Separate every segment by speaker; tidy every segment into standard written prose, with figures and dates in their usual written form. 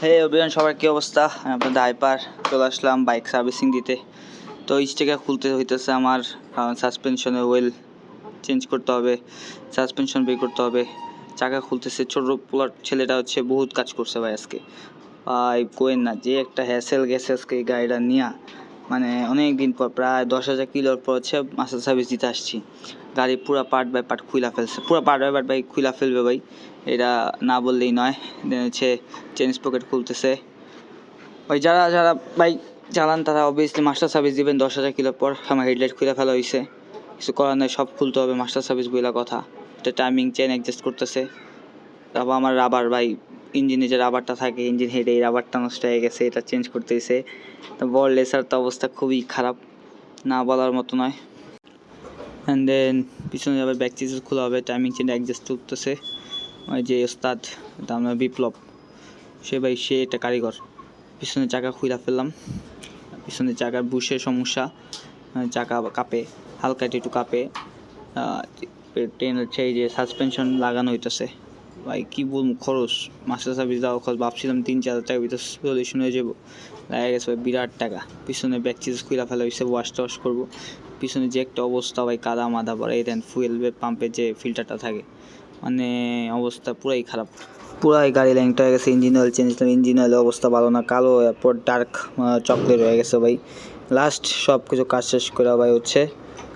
Speaker 1: হে অভিযান, সবার কী অবস্থা? আমি আপনাদের হাইপার চলে আসলাম বাইক সার্ভিসিং দিতে। তো স্টিকার খুলতে হইতেছে আমার, কারণ সাসপেনশনের ওয়েল চেঞ্জ করতে হবে, সাসপেনশন বের করতে হবে, চাকা খুলতেছে। ছোটো পোলার ছেলেটা হচ্ছে বহুত কাজ করছে ভাই আজকে। ভাই কোয়েন না, যে একটা হ্যাসেল গেছে আজকে এই গাড়িটা নিয়ে, মানে অনেক দিন পর, প্রায় 10,000 কিলোর পর হচ্ছে মাস্টার সার্ভিস দিতে আসছি। গাড়ি পুরো পার্ট বাই পার্ট খুলে ফেলছে, পুরো পার্ট বাই পার্ট ভাই খুলে ফেলবে ভাই, এটা না বললেই নয়। দেন হচ্ছে চেন স্পকেট খুলতেছে। ওই যারা যারা বাইক চালান তারা অবভিয়াসলি মাস্টার সার্ভিস দিবেন 10,000 কিলোর পর। আমার হেডলাইট খুলে ফেলা হয়েছে, কিছু করার নাই, সব খুলতে হবে মাস্টার সার্ভিস বইলা কথা। এটা টাইমিং চেন অ্যাডজাস্ট করতেছে। তারপর আমার রাবার ভাই, ইঞ্জিনে যে রাবারটা থাকে ইঞ্জিন হেডে, এই রাবারটা নষ্ট হয়ে গেছে, এটা চেঞ্জ করতেছে। তো বল লেসার তো অবস্থা খুবই খারাপ, না বলার মতো নয়। অ্যান্ড দেন পিছনে আবার ব্যাক চিজ খোলা হবে, টাইমিং চেন অ্যাডজাস্ট করতেছে। ওই যে ওস্তাদ, আমরা বিপ্লব, সে একটা কারিগর। পিছনে চাকা খুইলা ফেললাম, পিছনে চাকার বুশের সমস্যা, চাকা কাঁপে, হালকা একটু কাঁপে। ট্রেন হচ্ছে এই যে সাসপেনশন লাগানো হইতেছে। ভাই কী বলবো, খরচ মাস্টার সার্ভিস দেওয়া খরচ, ভাবছিলাম 3-4 টাকার ভিতরে সলিউশন হয়ে যাবো, দেখা গেছে ভাই বিরাট টাকা। পিছনে ব্যাক চিজ খুইলা ফেলা হয়েছে, ওয়াশ করবো। পিছনে যে একটা অবস্থা ভাই, কাদা মাদা পড়ে। এই দেন ফুয়েল পাম্পের যে ফিল্টারটা থাকে, মানে অবস্থা পুরাই খারাপ, পুরাই গাড়ি ল্যাংটা হয়ে গেছে। ইঞ্জিন অয়েল চেঞ্জ করলাম, ইঞ্জিন অয়েলের অবস্থা ভালো না, কালো, এরপর ডার্ক চকলেট হয়ে গেছে ভাই। লাস্ট সব কিছু কাজ শেষ করে ভাই হচ্ছে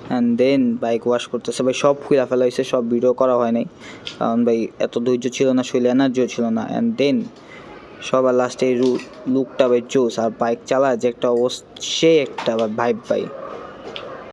Speaker 1: অ্যান্ড দেন বাইক ওয়াশ করতেছে ভাই, সব খুলে ফেলা হয়েছে, সব ভিডিও করা হয় নাই, কারণ ভাই এত ধৈর্য ছিল না, শরীরে এনার্জিও ছিল না। অ্যান্ড দেন সবার লাস্টে এই লুকটা ভাই জোস, আর বাইক চালায় যে একটা অবস্থা, সে একটা ভাইব ভাই।